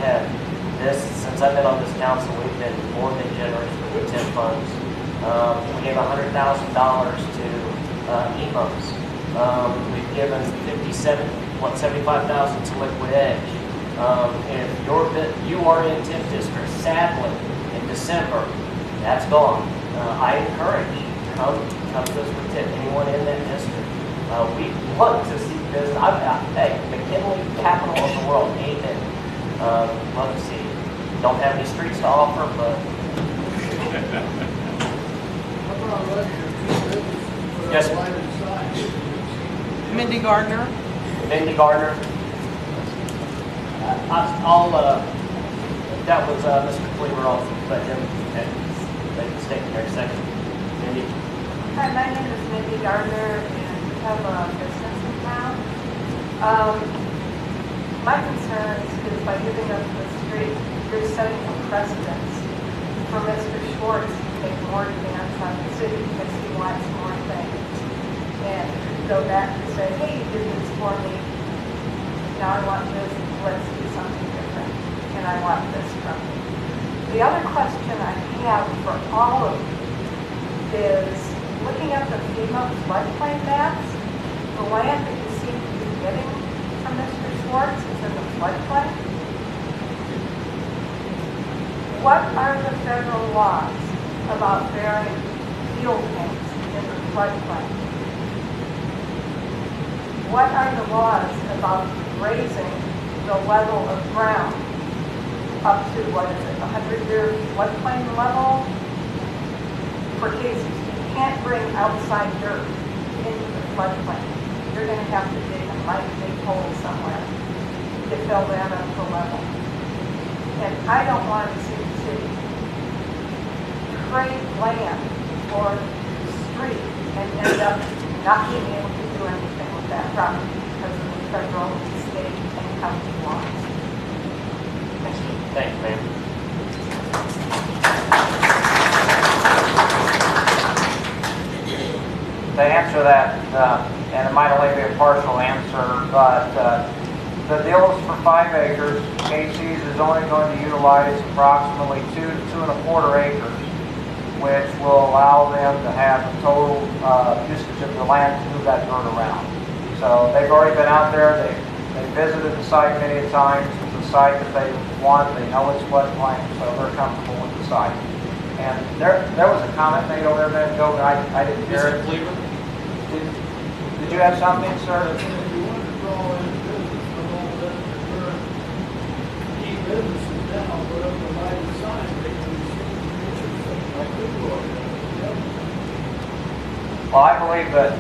had. Since I've been on this council, we've been more than generous with the TIP funds. We gave $100,000 to EMOs. We've given 75,000 to Liquid Edge. If you are in TIP district, sadly, in December, that's gone. I encourage come to us with TIP. Anyone in that district, we want to see business. Hey, McKinley, capital of the world, amen. Love to see you. Don't have any streets to offer, but yes, Mindy Gardner. Mindy Gardner. That was Mr. Cleaver. I'll let him make a statement here in a second. Mindy. Hi, my name is Mindy Gardner, and we have a business in town. My concern is by giving up the street, you're setting a precedence for Mr. Schwartz to take more demands on the city because he wants more things. And go back and say, hey, you did this for me. Now I want this. Let's do something different. And I want this from you. The other question I have for all of you is looking at the FEMA floodplain maps, the land that you seem to be getting from Mr. Schwartz is in the floodplain. What are the federal laws about burying fuel tanks in the floodplain? What are the laws about raising the level of ground up to, what is it, 100-year floodplain level? For cases, you can't bring outside dirt into the floodplain. You're going to have to dig a mighty big hole somewhere to fill that up to level. And I don't want to see the city trade land for street and end up not being able to do anything with that property because of the federal, state, and county laws. Thank you. Thank you, ma'am. To answer that, and it might only be a partial answer, but the deal is for 5 acres. Casey's is only going to utilize approximately 2 to 2.25 acres, which will allow them to have the total usage of the land to move that dirt around. So they've already been out there. They visited the site many times. It's a site that they want. They know it's floodplain, so they're comfortable with the site. And there was a comment made over there a minute ago, but I didn't hear it. Mr. Cleaver? Did you have something, sir? If you want to draw in business from all that current key businesses now, put up a lighted sign, they can receive commissions like we do. Well, I believe that,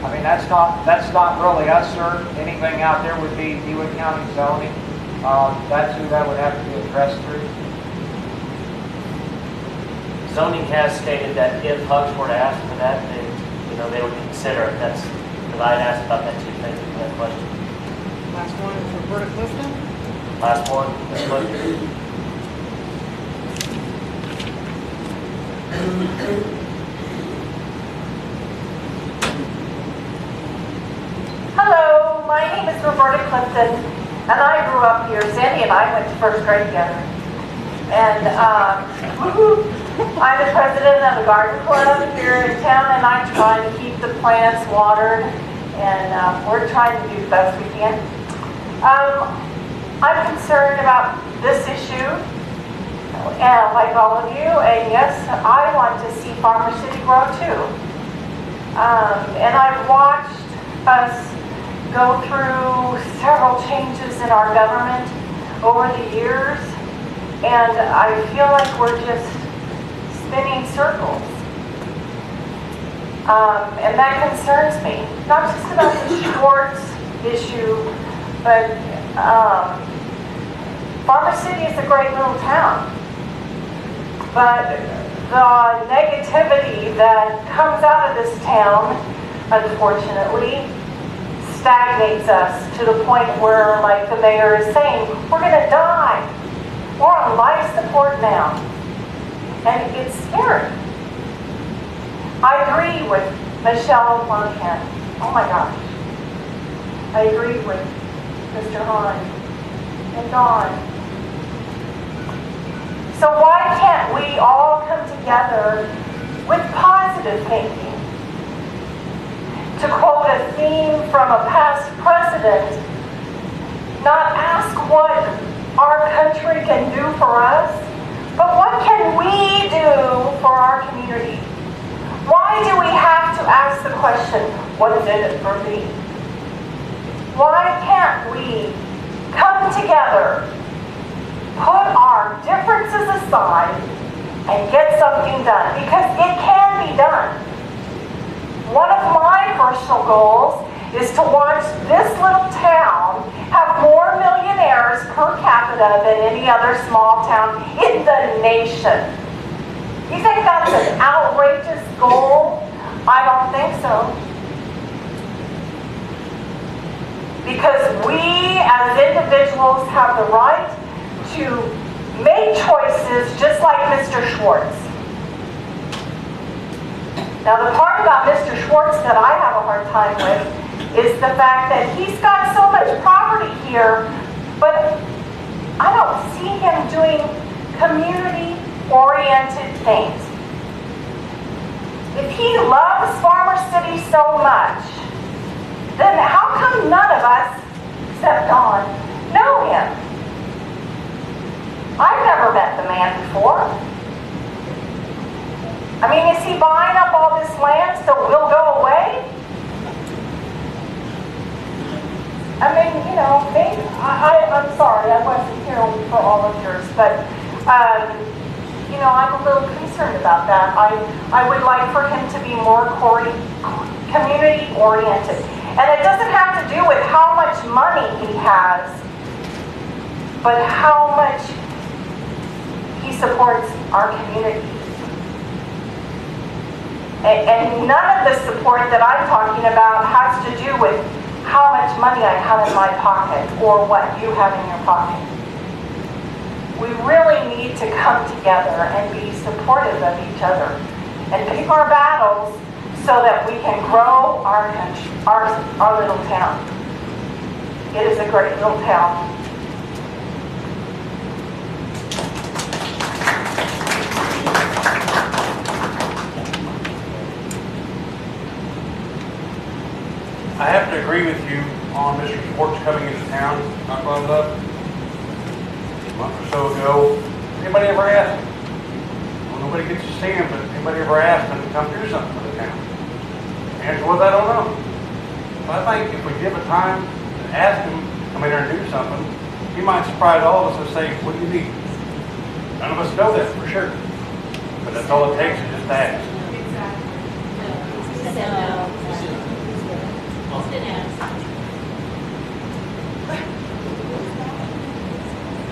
I mean, that's not really us, sir. Anything out there would be DeWitt County zoning. That's who that would have to be addressed through. Zoning has stated that if Hugs were to ask for that, they would consider it. That's because I had asked about that too. Thank you for that question. Last one is Roberta Clifton. Last one, Ms. Clifton. Hello, my name is Roberta Clifton, and I grew up here. Sandy and I went to first grade together. And I'm the president of the garden club here in town, and I try to keep the plants watered, and we're trying to do the best we can. I'm concerned about this issue, like all of you, and yes, I want to see Farmer City grow too. And I've watched us go through several changes in our government over the years, and I feel like we're just spinning circles. And that concerns me. Not just about the Schwartz issue, but Farmer City is a great little town. But the negativity that comes out of this town, unfortunately, stagnates us to the point where, like the mayor is saying, we're going to die. We're on life support now. And it's scary. I agree with Michelle Moncan. Oh my gosh. I agree with Mr. Hahn and Dawn So why can't we all come together with positive thinking? To quote a theme from a past president, not ask what our country can do for us, but what can we do for our community? Why do we have to ask the question, what is in it for me? Why can't we come together, put our differences aside, and get something done? Because it can be done. One of my personal goals is to watch this little town have more millionaires per capita than any other small town in the nation. You think that's an outrageous goal? I don't think so. Because we as individuals have the right to make choices just like Mr. Schwartz. Now the part about Mr. Schwartz that I have a hard time with is the fact that he's got so much property here, but I don't see him doing community-oriented things. If he loves Farmer City so much, then how come none of us, except Dawn, know him? I've never met the man before. I mean, is he buying up all this land so we'll go away? I mean, you know, maybe, I'm sorry, I wasn't here for all of yours, but, you know, I'm a little concerned about that. I would like for him to be more community-oriented. And it doesn't have to do with how much money he has, but how much he supports our community. And none of the support that I'm talking about has to do with how much money I have in my pocket or what you have in your pocket. We really need to come together and be supportive of each other and pick our battles so that we can grow our country, our little town. It is a great little town. I have to agree with you on Mr. Schwartz coming into town. I brought it up a month or so ago. Anybody ever asked him? Well, nobody gets to see him, but anybody ever asked him to come do something for the town? The answer was, I don't know. But I think if we give it time to ask him to come in here and do something, he might surprise all of us and say, what do you need? None of us know that for sure. But that's all it takes is just to ask.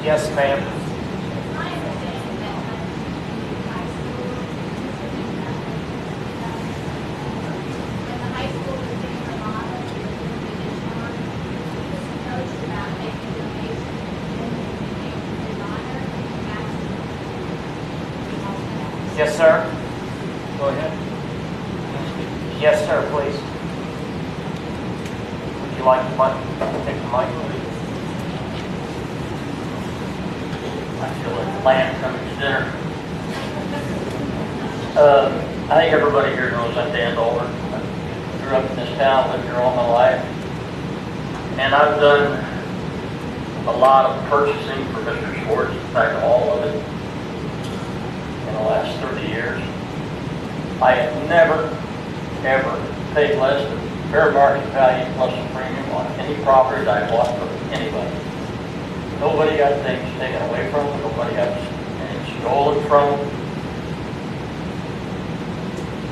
Yes, ma'am. Yes, sir. Go ahead. Yes, sir, please. Would you like to take the mic, please? I feel like lamb coming to dinner. I think everybody here knows I'm Dan Dollar. I grew up in this town, lived here all my life. And I've done a lot of purchasing for Mr. Schwartz, in fact, all of it, in the last 30 years. I have never, ever paid less than fair market value plus a premium on any property that I bought from anybody. Nobody got things taken away from them. Nobody got anything stolen from them.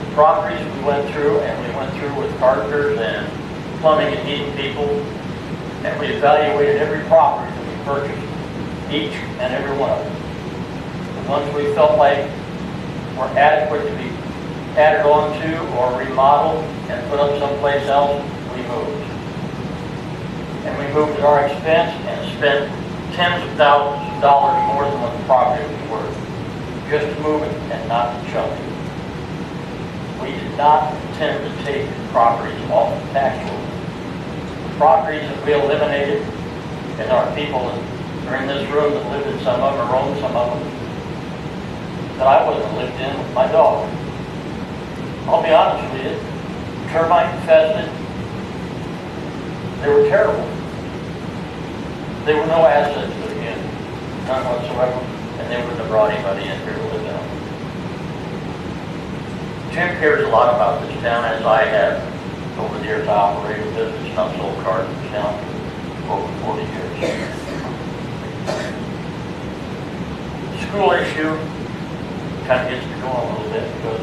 The properties we went through, and we went through with carpenters and plumbing and heating people, and we evaluated every property that we purchased, each and every one of them. The ones we felt like were adequate to be added on to or remodeled and put up someplace else, we moved. And we moved at our expense and spent tens of thousands of dollars more than what the property was worth, just to move it and not to chunk it. We did not intend to take properties off the tax roll. The properties that we eliminated, and our people that are in this room that lived in some of them or owned some of them, that I wasn't lived in with my dog. I'll be honest with you, termite infested. They were terrible. They were no asset to the community, none whatsoever, and they wouldn't have brought anybody in here to live in them. Jim cares a lot about this town, as I have. Over the years, I operated a business and I've sold cars in this town for over 40 years. School issue kind of gets me going a little bit because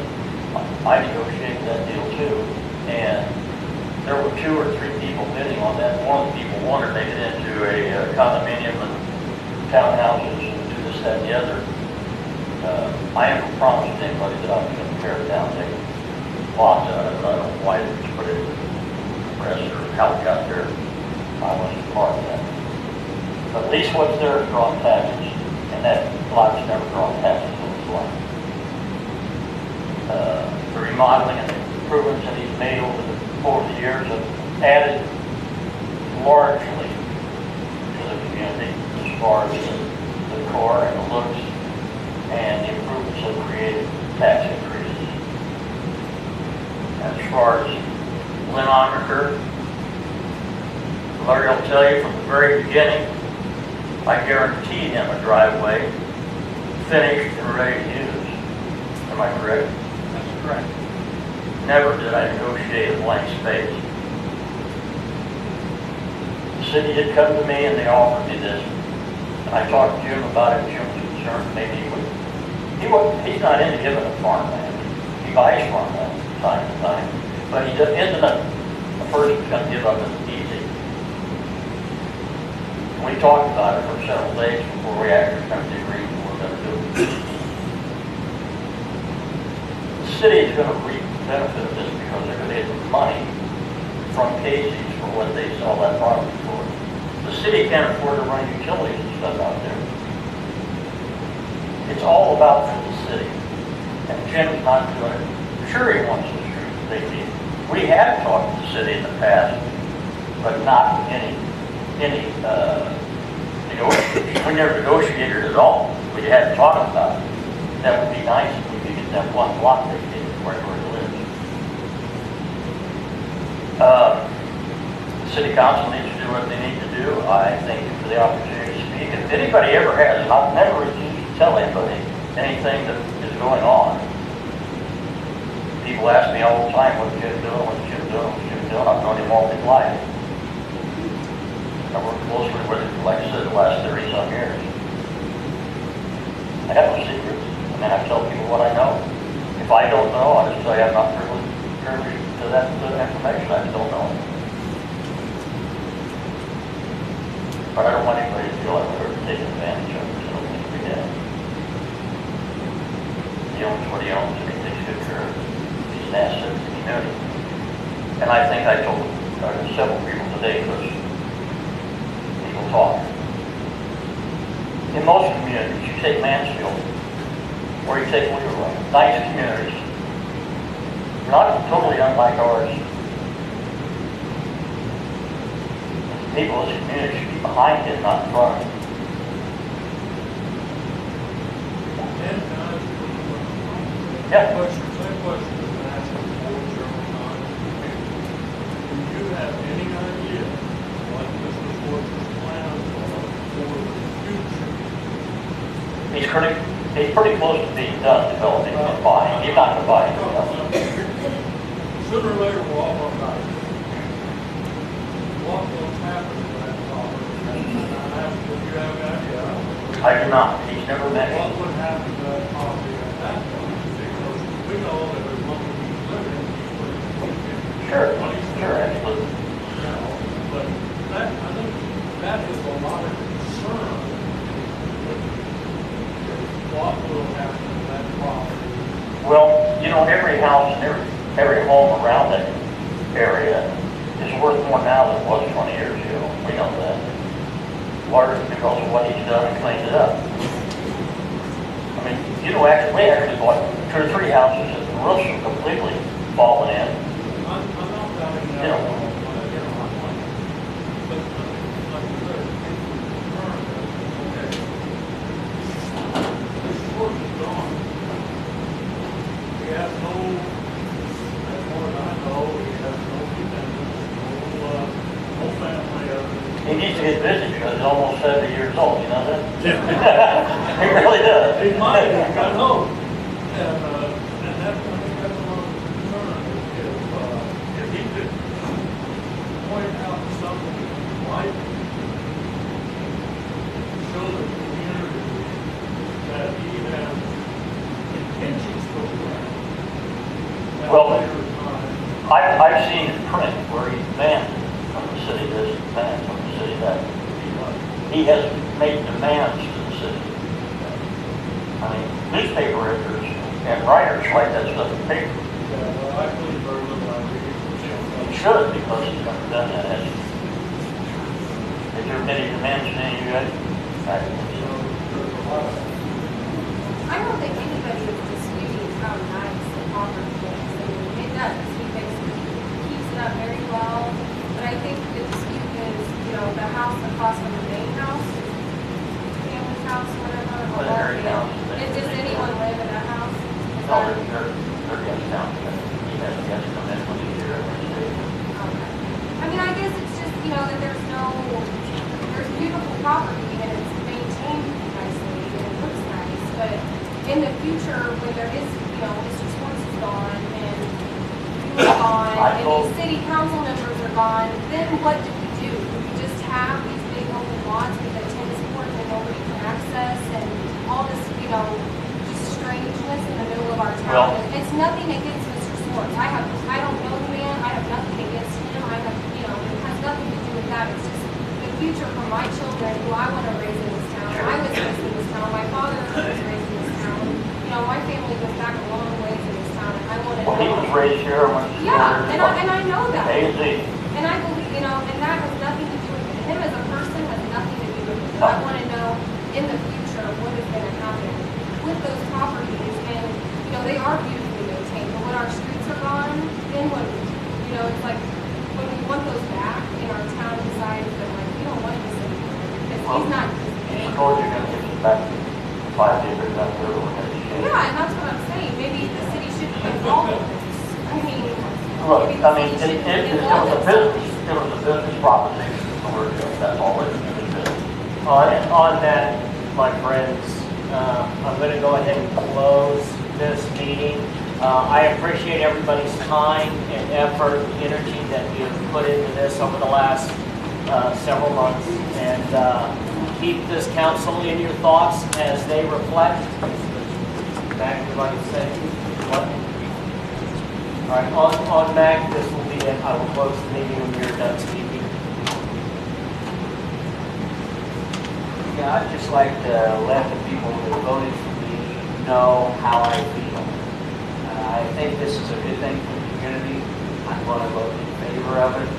I negotiated that deal too, and there were 2 or 3 people bidding on that. One of the people wanted to make it into a condominium and townhouses and do this, that, and the other. I haven't promised anybody that I was going to tear it down, take lots out of it. I don't know why they just put it in the press or how it got there. I wasn't part of that. But at least what's there is drawing taxes, and that lot's never drawn taxes in its life. The remodeling and the improvements that he's made over the years have added largely to the community as far as the core and the looks, and the improvements have created tax increases. As far as Lynn Onriker, Larry will tell you from the very beginning, I guaranteed him a driveway finished and ready to use. Am I correct? That's correct. Never did I negotiate a blank space. The city did come to me and they offered me this. And I talked to Jim about it. Jim was concerned maybe he's not into giving up farmland. He buys farmland from time to time. But he isn't the person who's going to give up it easy. We talked about it for several days before we actually come to the agreement we're going to do. The city is going to reap the benefit of this because they're going to get money from Casey's for what they sell that property for. The city can't afford to run utilities and stuff out there. It's all about for the city. And Jim's not doing it. Sure, he wants the streets vacated. We have talked to the city in the past, but not any negotiation. We never negotiated at all. We had talked about it. That would be nice if we could get that one block vacated where it lives. The city council needs to do what they need to do. I thank you for the opportunity to speak. And if anybody ever has, and I've never refused to tell anybody anything that is going on. People ask me all the time, what's Jim doing, what's Jim doing, what's Jim doing? I've known him all his life. I worked closely with him, like I said, the last 30-some years. I have no secrets. I mean, I tell people what I know. If I don't know, I just tell you I'm not privileged to that information. I just don't know. But I don't want anybody to feel like we're taking advantage of it. I don't think we have. He owns what he owns, and he takes good care of it. He's an asset to the community. And I think I told several people today, because people talk. In most communities, you take Mansfield, or you take Leroy, nice communities, not totally unlike ours. The people of this community should be behind it, not in front of it. Yeah. Same question has been asked before several times. Do you have any idea what Mr. Schwartz's plans are for the future? He's pretty close to being done developing and buying. He's not going to buy anything else. Sooner or later, we'll all know about it. What will happen to that property? And I ask if you have any idea. I do not. He's never mentioned. What would happen to that property at that point? Because we know that as long as we live in it, Sure, absolutely. but that, I think that is a lot of concern. What will happen to that property? Well, you know, every house and every home around that area is worth more now than it was 20 years ago. We know that. Largely because of what he's done and cleaned it up. I mean, you know, we actually bought 2 or 3 houses that the roofs were completely falling in. I'm not doubting that. You know. But like I said, it's concerned that, okay, this work is gone. get busy because he's almost 70 years old, you know that? Yeah. He really does. He might have got home. And that's, I think that's a little concern if he could point out something that might show the community that he has intentions to go around. At a Well, later time. I've seen in print where he's banned from the city this, banned from the city that. He has made demands to the city. I mean, newspaper editors and writers write that stuff in paper. Yeah, well, I believe very little I read. He should, because he's never done that, has he? Has there been any demands from any of you guys? I don't think so. There's a lot of. I don't think anybody is disputing how nice the property is. I mean, it does. He keeps it up very well. But I think the dispute is, the house across from the main house, family's house, whatever. Well, they're in town. Does anyone live in that house? No, they're guest town. He has guests come in when he's here every day. Okay. I mean, I guess it's just, that there's beautiful property and it's maintained nicely and it looks nice, but in the future, when there is, Mr. Schwartz is gone and you are gone and these city council members are gone, then what do we do? Do we just have these big open lots with a tennis court that nobody can access and all this, just strangeness in the middle of our town? Well, It's nothing against Mr. Schwartz. I don't know the man. I have nothing against him. It has nothing to do with that. It's just the future for my children who I want to raise in this town. I was raised in this town. My father was raised in this town. My family goes back a long ways in this town, and I want to know. Well, he was raised here when. Yeah, and I know that. AZ. And I believe, and that has nothing to do with it. Him as a person has nothing to do with it. But I want to know in the future what is going to happen with those properties. And, they are beautifully maintained. But when our streets are gone, then what do we do? It's like when we want those back in our town decides that, we don't want this anymore. Because he's not. He told you gonna give us back 5 acres out there. Yeah, and that's what I'm saying. Maybe the city should be involved in this. I mean, Look, maybe I the mean, city it should be was involved a in business, something. it was a business proposition, so that's all it is. On that, my friends, I'm going to go ahead and close this meeting. I appreciate everybody's time and effort, energy that you've put into this over the last several months. And keep this council in your thoughts as they reflect. Mac, would you like to say what? All right, on Mac, this will be it. I will close the meeting when you're done speaking. Yeah, I'd just like to let the people that voted for me know how I feel. I think this is a good thing for the community. I'm going to vote in favor of it.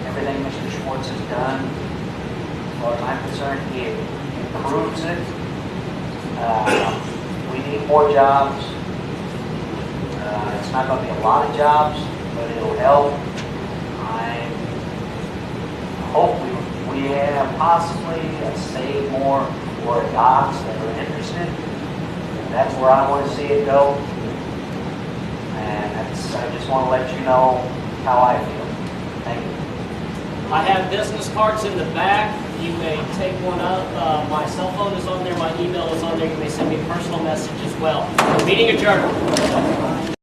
Everything Mr. Schwartz has done, as far as I'm concerned, he improves it. We need more jobs. It's not going to be a lot of jobs, but it'll help. I hope we have possibly save more for jobs that are interested. That's where I want to see it go. And I just want to let you know how I feel. Thank you. I have business cards in the back. You may take one up. My cell phone is on there. My email is on there. You may send me a personal message as well. Meeting adjourned.